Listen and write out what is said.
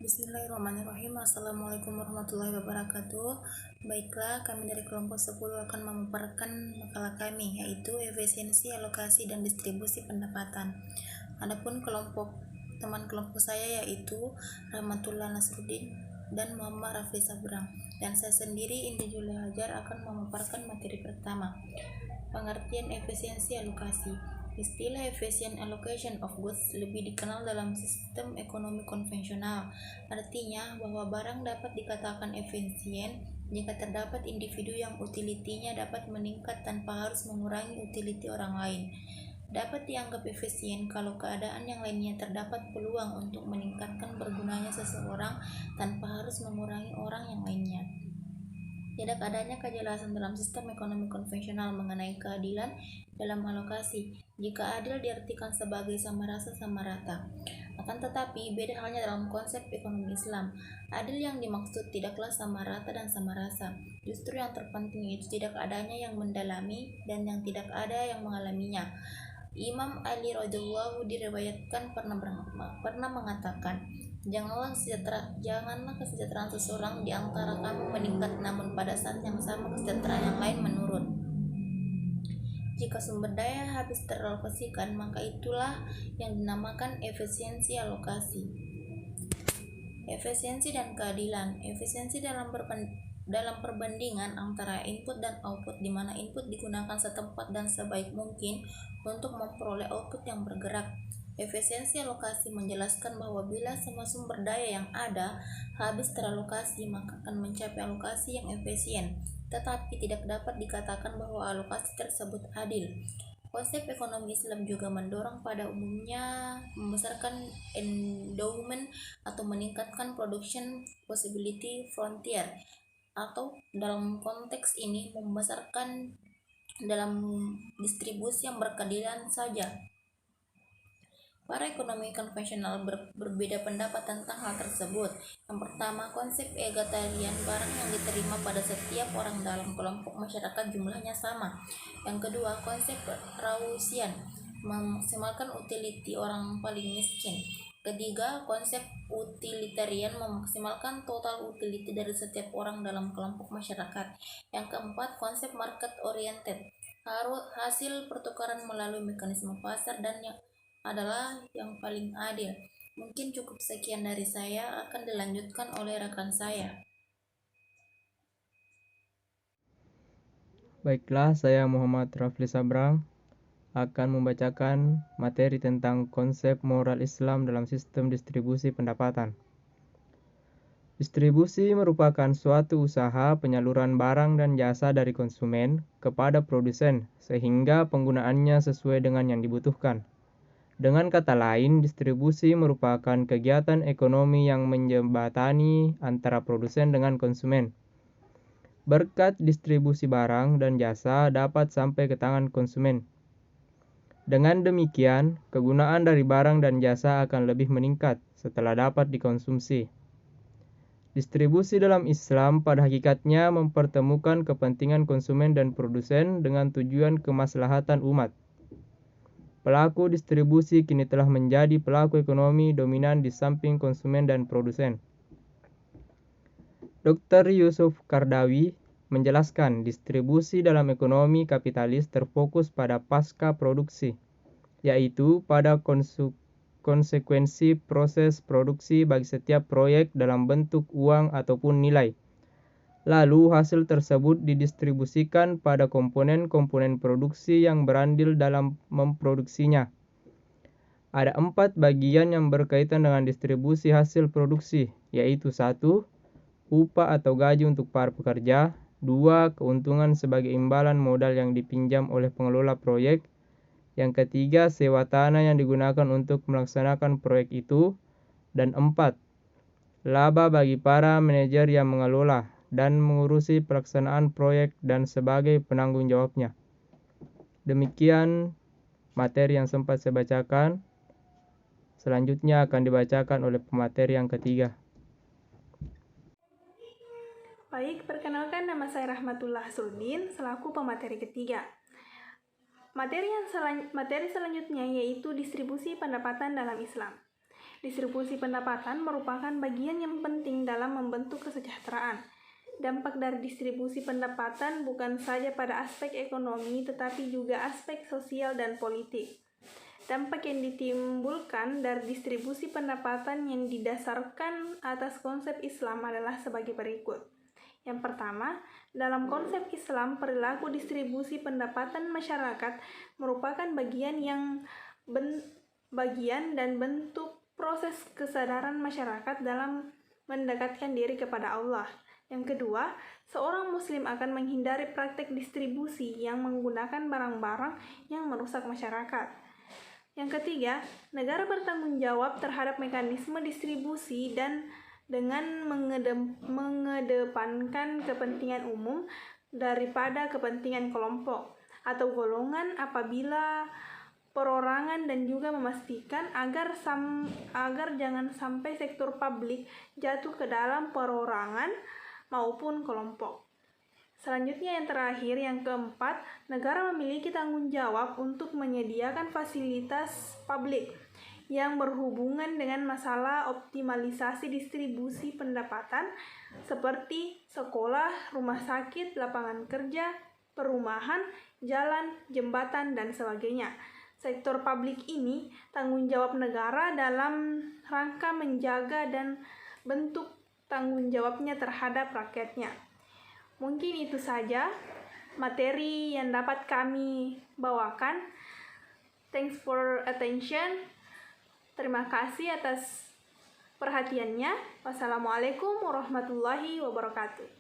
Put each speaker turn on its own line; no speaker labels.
Bismillahirrahmanirrahim. Assalamualaikum warahmatullahi wabarakatuh. Baiklah, kami dari kelompok 10 akan memaparkan makalah kami, yaitu efisiensi, alokasi, dan distribusi pendapatan. Adapun teman kelompok saya yaitu Rahmatullah Nasruddin dan Muhammad Rafli Sabrang, dan saya sendiri Indi Julia Hajar akan memaparkan materi pertama, pengertian efisiensi alokasi. Istilah efficient allocation of goods lebih dikenal dalam sistem ekonomi konvensional. Artinya bahwa barang dapat dikatakan efisien jika terdapat individu yang utilitinya dapat meningkat tanpa harus mengurangi utiliti orang lain. Dapat dianggap efisien kalau keadaan yang lainnya terdapat peluang untuk meningkatkan bergunanya seseorang tanpa harus mengurangi orang yang lainnya. Tidak adanya kejelasan dalam sistem ekonomi konvensional mengenai keadilan dalam alokasi, jika adil diartikan sebagai sama rasa sama rata. Akan tetapi, beda halnya dalam konsep ekonomi Islam. Adil yang dimaksud tidaklah sama rata dan sama rasa. Justru yang terpenting itu tidak adanya yang mendalami dan yang tidak ada yang mengalaminya. Imam Ali radhiyallahu diriwayatkan pernah mengatakan, Janganlah kesejahteraan seseorang di antara kamu meningkat, namun pada saat yang sama kesejahteraan yang lain menurun. Jika sumber daya habis teralokasikan, maka itulah yang dinamakan efisiensi alokasi. Efisiensi dan keadilan. Efisiensi dalam perbandingan antara input dan output, di mana input digunakan setempat dan sebaik mungkin untuk memperoleh output yang bergerak. Efisiensi alokasi menjelaskan bahwa bila semua sumber daya yang ada habis teralokasi, maka akan mencapai alokasi yang efisien, tetapi tidak dapat dikatakan bahwa alokasi tersebut adil. Konsep ekonomi Islam juga mendorong pada umumnya membesarkan endowment atau meningkatkan production possibility frontier, atau dalam konteks ini membesarkan dalam distribusi yang berkeadilan saja. Para ekonomi konvensional berbeda pendapat tentang hal tersebut. Yang pertama, konsep egalitarian, barang yang diterima pada setiap orang dalam kelompok masyarakat jumlahnya sama. Yang kedua, konsep Rawusian, memaksimalkan utility orang paling miskin. Ketiga, konsep utilitarian, memaksimalkan total utility dari setiap orang dalam kelompok masyarakat. Yang keempat, konsep market oriented, hasil pertukaran melalui mekanisme pasar dan yang adalah yang paling adil. Mungkin cukup sekian dari saya, akan dilanjutkan oleh rekan saya.
Baiklah, saya Muhammad Rafli Sabrang akan membacakan materi tentang konsep moral Islam dalam sistem distribusi pendapatan. Distribusi merupakan suatu usaha penyaluran barang dan jasa dari konsumen kepada produsen sehingga penggunaannya sesuai dengan yang dibutuhkan. Dengan kata lain, distribusi merupakan kegiatan ekonomi yang menjembatani antara produsen dengan konsumen. Berkat distribusi barang dan jasa dapat sampai ke tangan konsumen. Dengan demikian, kegunaan dari barang dan jasa akan lebih meningkat setelah dapat dikonsumsi. Distribusi dalam Islam pada hakikatnya mempertemukan kepentingan konsumen dan produsen dengan tujuan kemaslahatan umat. Pelaku distribusi kini telah menjadi pelaku ekonomi dominan di samping konsumen dan produsen. Dr. Yusuf Kardawi menjelaskan distribusi dalam ekonomi kapitalis terfokus pada pasca produksi, yaitu pada konsekuensi proses produksi bagi setiap proyek dalam bentuk uang ataupun nilai. Lalu hasil tersebut didistribusikan pada komponen-komponen produksi yang berandil dalam memproduksinya. Ada 4 bagian yang berkaitan dengan distribusi hasil produksi, yaitu 1. Upah atau gaji untuk para pekerja. 2. Keuntungan sebagai imbalan modal yang dipinjam oleh pengelola proyek. Yang ketiga, sewa tanah yang digunakan untuk melaksanakan proyek itu. Dan 4. Laba bagi para manajer yang mengelola dan mengurusi pelaksanaan proyek dan sebagai penanggung jawabnya. Demikian materi yang sempat saya bacakan. Selanjutnya akan dibacakan oleh pemateri yang ketiga.
Baik, perkenalkan nama saya Rahmatullah Sulmin selaku pemateri ketiga. Materi selanjutnya yaitu distribusi pendapatan dalam Islam. Distribusi pendapatan merupakan bagian yang penting dalam membentuk kesejahteraan. Dampak dari distribusi pendapatan bukan saja pada aspek ekonomi, tetapi juga aspek sosial dan politik. Dampak yang ditimbulkan dari distribusi pendapatan yang didasarkan atas konsep Islam adalah sebagai berikut. Yang pertama, dalam konsep Islam, perilaku distribusi pendapatan masyarakat merupakan bagian dan bentuk proses kesadaran masyarakat dalam mendekatkan diri kepada Allah. Yang kedua, seorang muslim akan menghindari praktek distribusi yang menggunakan barang-barang yang merusak masyarakat. Yang ketiga, negara bertanggung jawab terhadap mekanisme distribusi dan dengan mengedepankan kepentingan umum daripada kepentingan kelompok atau golongan apabila perorangan, dan juga memastikan agar jangan sampai sektor publik jatuh ke dalam perorangan maupun kelompok. Selanjutnya yang terakhir, yang keempat, negara memiliki tanggung jawab untuk menyediakan fasilitas publik yang berhubungan dengan masalah optimalisasi distribusi pendapatan seperti sekolah, rumah sakit, lapangan kerja, perumahan, jalan, jembatan, dan sebagainya. Sektor publik ini tanggung jawab negara dalam rangka menjaga dan bentuk tanggung jawabnya terhadap rakyatnya. Mungkin itu saja materi yang dapat kami bawakan. Thanks for attention. Terima kasih atas perhatiannya. Wassalamualaikum warahmatullahi wabarakatuh.